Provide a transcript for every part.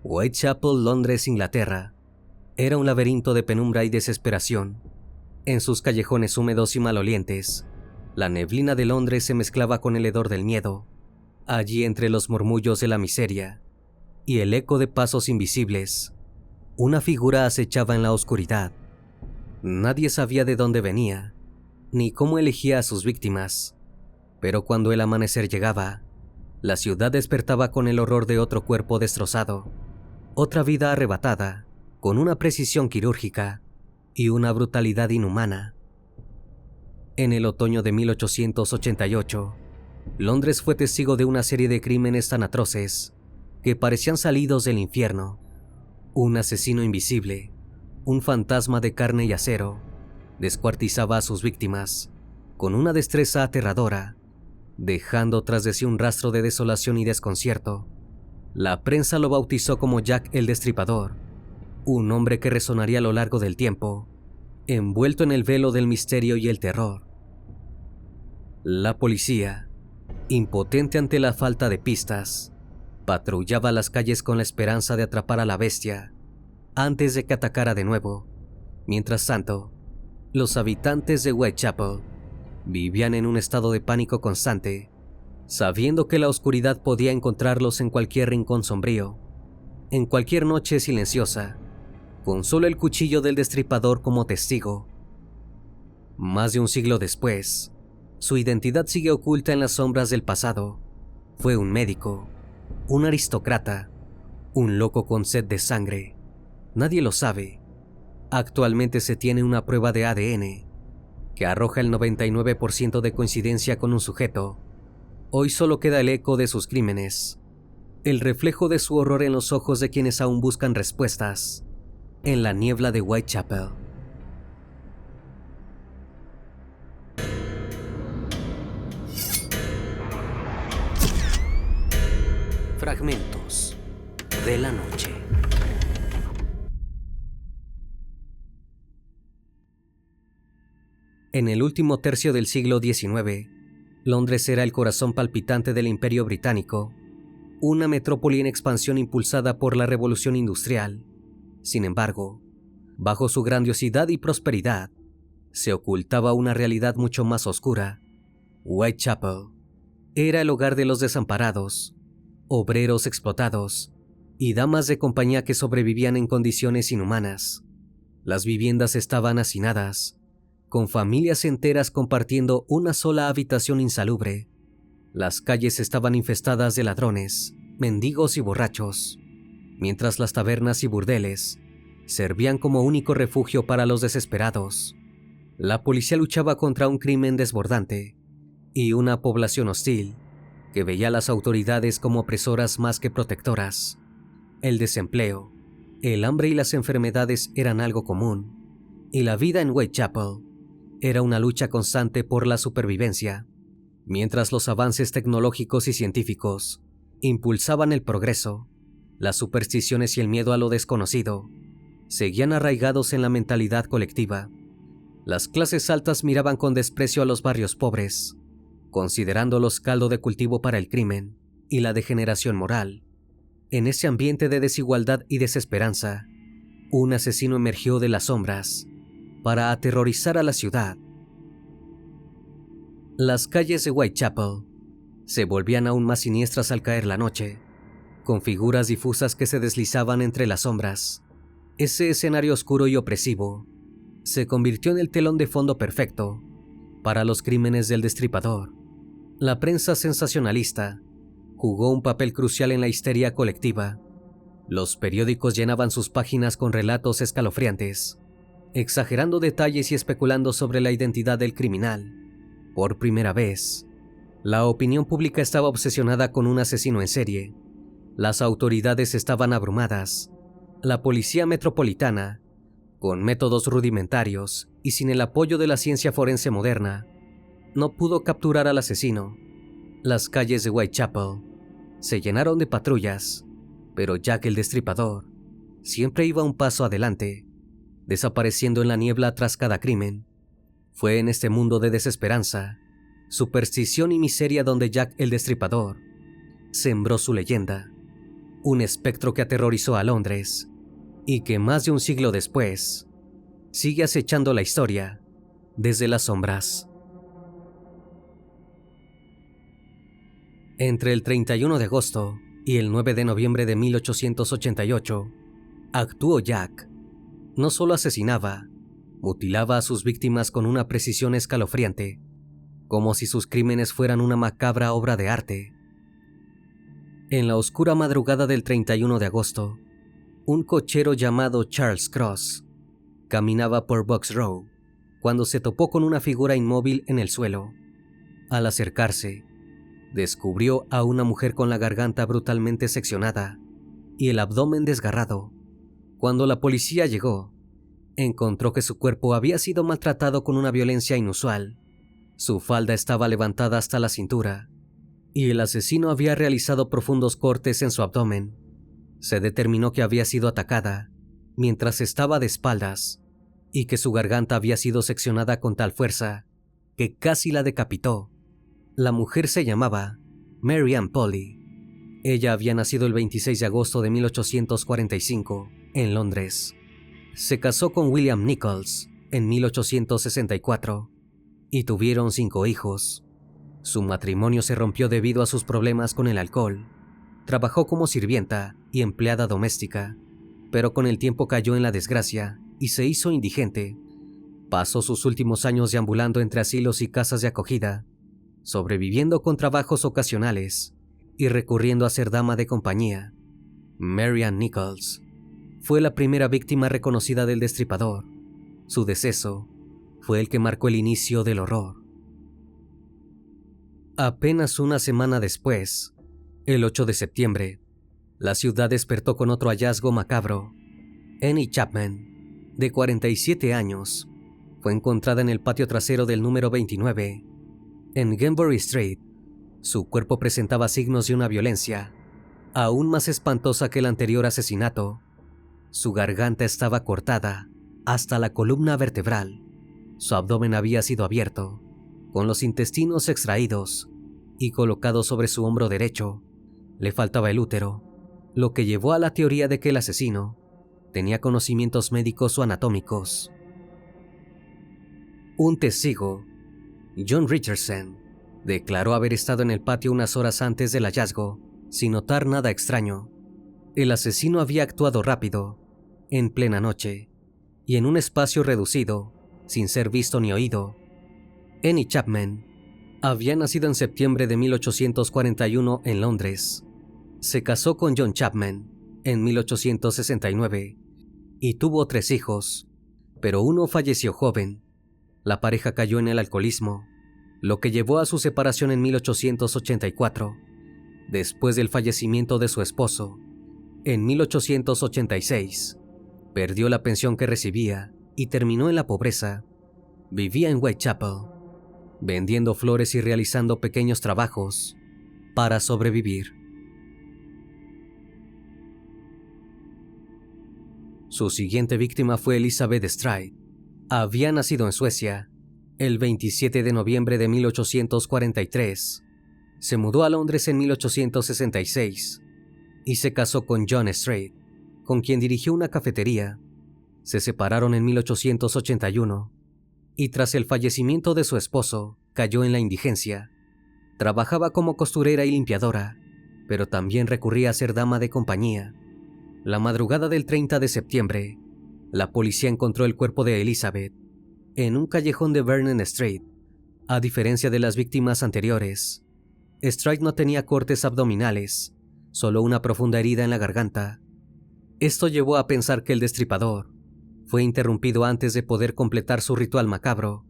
Whitechapel, Londres, Inglaterra, era un laberinto de penumbra y desesperación. En sus callejones húmedos y malolientes, la neblina de Londres se mezclaba con el hedor del miedo. Allí, entre los murmullos de la miseria y el eco de pasos invisibles, una figura acechaba en la oscuridad. Nadie sabía de dónde venía, ni cómo elegía a sus víctimas, pero cuando el amanecer llegaba, la ciudad despertaba con el horror de otro cuerpo destrozado, otra vida arrebatada, con una precisión quirúrgica y una brutalidad inhumana. En el otoño de 1888, Londres fue testigo de una serie de crímenes tan atroces que parecían salidos del infierno. Un asesino invisible, un fantasma de carne y acero, descuartizaba a sus víctimas con una destreza aterradora, dejando tras de sí un rastro de desolación y desconcierto. La prensa lo bautizó como Jack el Destripador, un nombre que resonaría a lo largo del tiempo, envuelto en el velo del misterio y el terror. La policía, impotente ante la falta de pistas, patrullaba las calles con la esperanza de atrapar a la bestia antes de que atacara de nuevo. Mientras tanto, los habitantes de Whitechapel vivían en un estado de pánico constante, sabiendo que la oscuridad podía encontrarlos en cualquier rincón sombrío, en cualquier noche silenciosa, con solo el cuchillo del destripador como testigo. Más de un siglo después, su identidad sigue oculta en las sombras del pasado. Fue un médico, un aristócrata, un loco con sed de sangre. Nadie lo sabe. Actualmente se tiene una prueba de ADN que arroja el 99% de coincidencia con un sujeto. Hoy solo queda el eco de sus crímenes, el reflejo de su horror en los ojos de quienes aún buscan respuestas en la niebla de Whitechapel. Fragmentos de la noche. En el último tercio del siglo XIX, Londres era el corazón palpitante del Imperio Británico, una metrópoli en expansión impulsada por la Revolución Industrial. Sin embargo, bajo su grandiosidad y prosperidad, se ocultaba una realidad mucho más oscura. Whitechapel era el hogar de los desamparados, obreros explotados y damas de compañía que sobrevivían en condiciones inhumanas. Las viviendas estaban hacinadas, con familias enteras compartiendo una sola habitación insalubre. Las calles estaban infestadas de ladrones, mendigos y borrachos, mientras las tabernas y burdeles servían como único refugio para los desesperados. La policía luchaba contra un crimen desbordante y una población hostil que veía a las autoridades como opresoras más que protectoras. El desempleo, el hambre y las enfermedades eran algo común, y la vida en Whitechapel era una lucha constante por la supervivencia. Mientras los avances tecnológicos y científicos impulsaban el progreso, las supersticiones y el miedo a lo desconocido seguían arraigados en la mentalidad colectiva. Las clases altas miraban con desprecio a los barrios pobres, considerándolos caldo de cultivo para el crimen y la degeneración moral. En ese ambiente de desigualdad y desesperanza, un asesino emergió de las sombras para aterrorizar a la ciudad. Las calles de Whitechapel se volvían aún más siniestras al caer la noche, con figuras difusas que se deslizaban entre las sombras. Ese escenario oscuro y opresivo se convirtió en el telón de fondo perfecto para los crímenes del destripador. La prensa sensacionalista jugó un papel crucial en la histeria colectiva. Los periódicos llenaban sus páginas con relatos escalofriantes, exagerando detalles y especulando sobre la identidad del criminal. Por primera vez, la opinión pública estaba obsesionada con un asesino en serie. Las autoridades estaban abrumadas. La policía metropolitana, con métodos rudimentarios y sin el apoyo de la ciencia forense moderna, no pudo capturar al asesino. Las calles de Whitechapel se llenaron de patrullas, pero Jack el Destripador siempre iba un paso adelante, desapareciendo en la niebla tras cada crimen. Fue en este mundo de desesperanza, superstición y miseria donde Jack el Destripador sembró su leyenda. un espectro que aterrorizó a Londres y que más de un siglo después sigue acechando la historia desde las sombras. Entre el 31 de agosto y el 9 de noviembre de 1888, actuó Jack. No solo asesinaba, mutilaba a sus víctimas con una precisión escalofriante, como si sus crímenes fueran una macabra obra de arte. En la oscura madrugada del 31 de agosto, un cochero llamado Charles Cross caminaba por Box Row cuando se topó con una figura inmóvil en el suelo. Al acercarse, descubrió a una mujer con la garganta brutalmente seccionada y el abdomen desgarrado. Cuando la policía llegó, encontró que su cuerpo había sido maltratado con una violencia inusual. Su falda estaba levantada hasta la cintura y el asesino había realizado profundos cortes en su abdomen. Se determinó que había sido atacada mientras estaba de espaldas y que su garganta había sido seccionada con tal fuerza que casi la decapitó. La mujer se llamaba Mary Ann Polly. Ella había nacido el 26 de agosto de 1845 en Londres. Se casó con William Nichols en 1864 y tuvieron 5 hijos. Su matrimonio se rompió debido a sus problemas con el alcohol. Trabajó como sirvienta y empleada doméstica, pero con el tiempo cayó en la desgracia y se hizo indigente. Pasó sus últimos años deambulando entre asilos y casas de acogida, sobreviviendo con trabajos ocasionales y recurriendo a ser dama de compañía. Mary Ann Nichols fue la primera víctima reconocida del destripador. Su deceso fue el que marcó el inicio del horror. Apenas una semana después, el 8 de septiembre, la ciudad despertó con otro hallazgo macabro. Annie Chapman, de 47 años, fue encontrada en el patio trasero del número 29, en Ganbury Street. Su cuerpo presentaba signos de una violencia aún más espantosa que el anterior asesinato. Su garganta estaba cortada hasta la columna vertebral. Su abdomen había sido abierto, con los intestinos extraídos y colocados sobre su hombro derecho. Le faltaba el útero, lo que llevó a la teoría de que el asesino tenía conocimientos médicos o anatómicos. Un testigo, John Richardson, declaró haber estado en el patio unas horas antes del hallazgo, sin notar nada extraño. El asesino había actuado rápido, en plena noche, y en un espacio reducido, sin ser visto ni oído. Annie Chapman había nacido en septiembre de 1841 en Londres. Se casó con John Chapman en 1869 y tuvo 3 hijos, pero uno falleció joven. La pareja cayó en el alcoholismo, lo que llevó a su separación en 1884. Después del fallecimiento de su esposo, en 1886, perdió la pensión que recibía y terminó en la pobreza. Vivía en Whitechapel, vendiendo flores y realizando pequeños trabajos para sobrevivir. Su siguiente víctima fue Elizabeth Stride. Había nacido en Suecia el 27 de noviembre de 1843. Se mudó a Londres en 1866 y se casó con John Stride, con quien dirigió una cafetería. Se separaron en 1881 y tras el fallecimiento de su esposo cayó en la indigencia. Trabajaba como costurera y limpiadora, pero también recurría a ser dama de compañía. La madrugada del 30 de septiembre, la policía encontró el cuerpo de Elizabeth en un callejón de Vernon Street. A diferencia de las víctimas anteriores, Stride no tenía cortes abdominales, solo una profunda herida en la garganta. Esto llevó a pensar que el destripador fue interrumpido antes de poder completar su ritual macabro.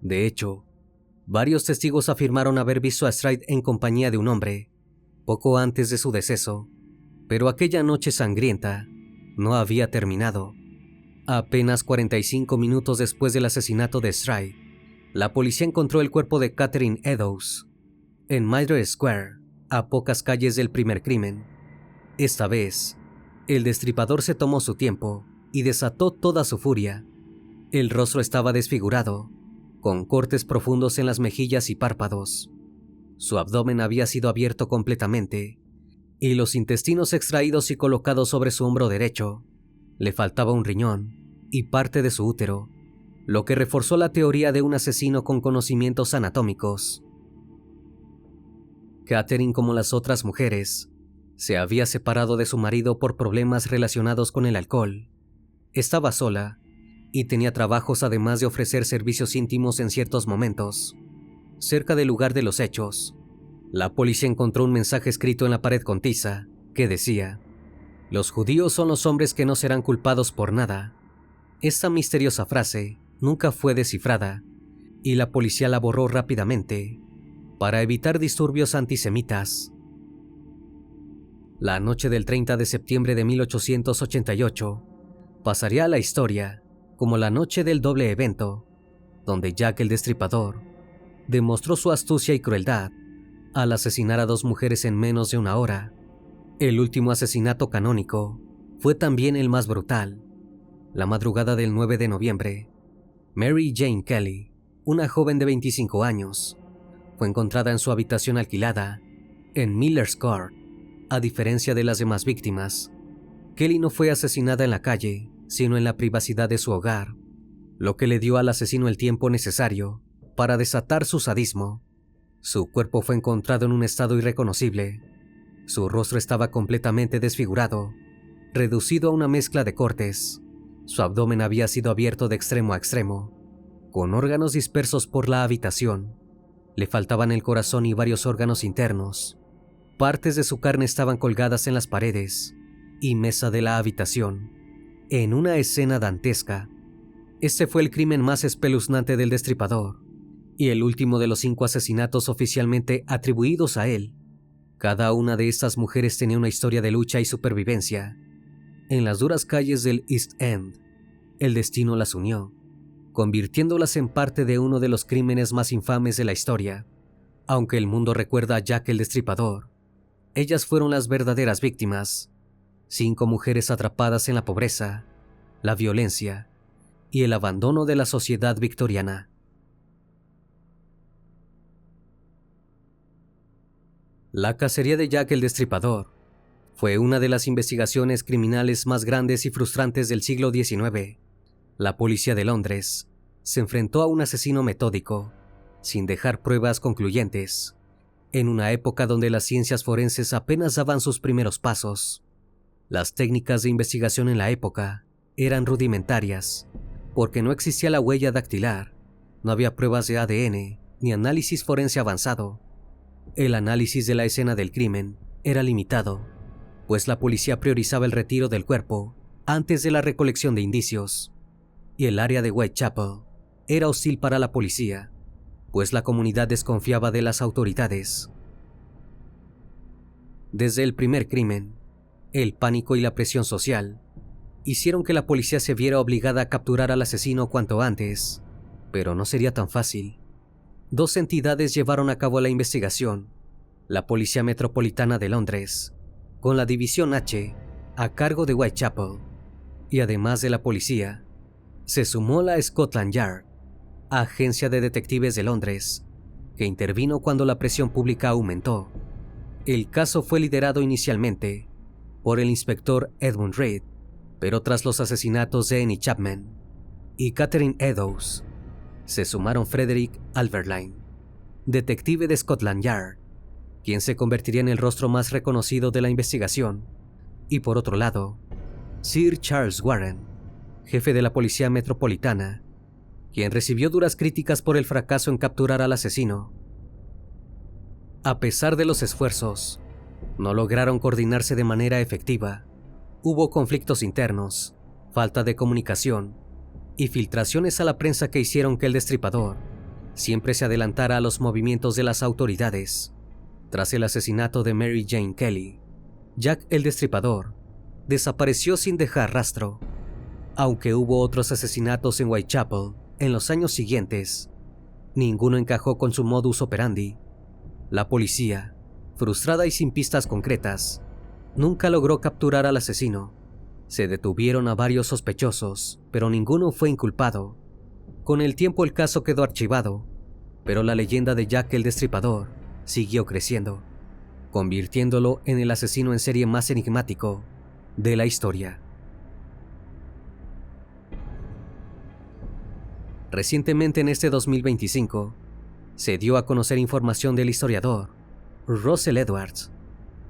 De hecho, varios testigos afirmaron haber visto a Stride en compañía de un hombre poco antes de su deceso, pero aquella noche sangrienta no había terminado. Apenas 45 minutos después del asesinato de Stride, la policía encontró el cuerpo de Catherine Eddowes en Mitre Square, a pocas calles del primer crimen. Esta vez, el destripador se tomó su tiempo y desató toda su furia. El rostro estaba desfigurado, con cortes profundos en las mejillas y párpados. Su abdomen había sido abierto completamente y los intestinos extraídos y colocados sobre su hombro derecho. Le faltaba un riñón y parte de su útero, lo que reforzó la teoría de un asesino con conocimientos anatómicos. Catherine, como las otras mujeres, se había separado de su marido por problemas relacionados con el alcohol. Estaba sola y tenía trabajos además de ofrecer servicios íntimos en ciertos momentos. Cerca del lugar de los hechos, la policía encontró un mensaje escrito en la pared con tiza que decía: «Los judíos son los hombres que no serán culpados por nada». Esta misteriosa frase nunca fue descifrada y la policía la borró rápidamente para evitar disturbios antisemitas. La noche del 30 de septiembre de 1888 pasaría a la historia como la noche del doble evento, donde Jack el Destripador demostró su astucia y crueldad al asesinar a 2 mujeres en menos de una hora. El último asesinato canónico fue también el más brutal. La madrugada del 9 de noviembre, Mary Jane Kelly, una joven de 25 años, fue encontrada en su habitación alquilada en Miller's Court. A diferencia de las demás víctimas, Kelly no fue asesinada en la calle, sino en la privacidad de su hogar, lo que le dio al asesino el tiempo necesario para desatar su sadismo. Su cuerpo fue encontrado en un estado irreconocible. Su rostro estaba completamente desfigurado, reducido a una mezcla de cortes. Su abdomen había sido abierto de extremo a extremo, con órganos dispersos por la habitación. Le faltaban el corazón y varios órganos internos. Partes de su carne estaban colgadas en las paredes y mesa de la habitación, en una escena dantesca. Este fue el crimen más espeluznante del Destripador, y el último de los 5 asesinatos oficialmente atribuidos a él. Cada una de estas mujeres tenía una historia de lucha y supervivencia. En las duras calles del East End, el destino las unió, convirtiéndolas en parte de uno de los crímenes más infames de la historia. Aunque el mundo recuerda a Jack el Destripador, ellas fueron las verdaderas víctimas. 5 mujeres atrapadas en la pobreza, la violencia y el abandono de la sociedad victoriana. La cacería de Jack el Destripador fue una de las investigaciones criminales más grandes y frustrantes del siglo XIX. La policía de Londres se enfrentó a un asesino metódico, sin dejar pruebas concluyentes, en una época donde las ciencias forenses apenas daban sus primeros pasos. Las técnicas de investigación en la época eran rudimentarias, porque no existía la huella dactilar, no había pruebas de ADN ni análisis forense avanzado. El análisis de la escena del crimen era limitado, pues la policía priorizaba el retiro del cuerpo antes de la recolección de indicios, y el área de Whitechapel era hostil para la policía, pues la comunidad desconfiaba de las autoridades. Desde el primer crimen, el pánico y la presión social hicieron que la policía se viera obligada a capturar al asesino cuanto antes, pero no sería tan fácil. 2 entidades llevaron a cabo la investigación: la Policía Metropolitana de Londres, con la División H a cargo de Whitechapel, y además de la policía, se sumó la Scotland Yard, agencia de detectives de Londres, que intervino cuando la presión pública aumentó. El caso fue liderado inicialmente por el inspector Edmund Reed, pero tras los asesinatos de Annie Chapman y Catherine Eddowes, se sumaron Frederick Alberline, detective de Scotland Yard, quien se convertiría en el rostro más reconocido de la investigación, y por otro lado, Sir Charles Warren, jefe de la Policía Metropolitana, quien recibió duras críticas por el fracaso en capturar al asesino. A pesar de los esfuerzos, no lograron coordinarse de manera efectiva. Hubo conflictos internos, falta de comunicación y filtraciones a la prensa que hicieron que el Destripador siempre se adelantara a los movimientos de las autoridades. Tras el asesinato de Mary Jane Kelly, Jack el Destripador desapareció sin dejar rastro. Aunque hubo otros asesinatos en Whitechapel en los años siguientes, ninguno encajó con su modus operandi. La policía, frustrada y sin pistas concretas, nunca logró capturar al asesino. Se detuvieron a varios sospechosos, pero ninguno fue inculpado. Con el tiempo el caso quedó archivado, pero la leyenda de Jack el Destripador siguió creciendo. convirtiéndolo en el asesino en serie más enigmático de la historia. Recientemente, en este 2025, se dio a conocer información del historiador Russell Edwards,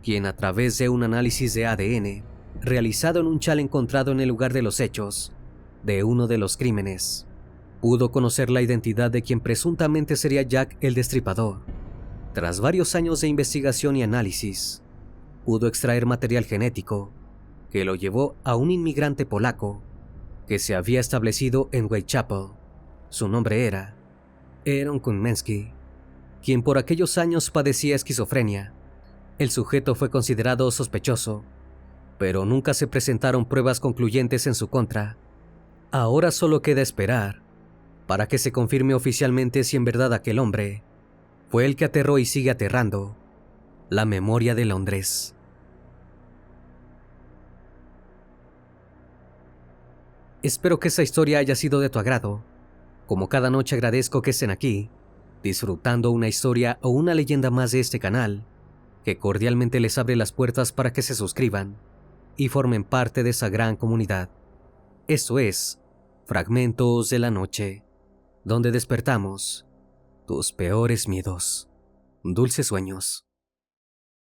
quien, a través de un análisis de ADN realizado en un chal encontrado en el lugar de los hechos de uno de los crímenes, pudo conocer la identidad de quien presuntamente sería Jack el Destripador. Tras varios años de investigación y análisis, pudo extraer material genético que lo llevó a un inmigrante polaco que se había establecido en Whitechapel. Su nombre era Aaron Kunmensky, quien por aquellos años padecía esquizofrenia. El sujeto fue considerado sospechoso, pero nunca se presentaron pruebas concluyentes en su contra. Ahora solo queda esperar para que se confirme oficialmente si en verdad aquel hombre fue el que aterró y sigue aterrando la memoria de Londres. Espero que esa historia haya sido de tu agrado. Como cada noche, agradezco que estén aquí, disfrutando una historia o una leyenda más de este canal, que cordialmente les abre las puertas para que se suscriban y formen parte de esa gran comunidad. Esto es Fragmentos de la Noche, donde despertamos tus peores miedos. Dulces sueños.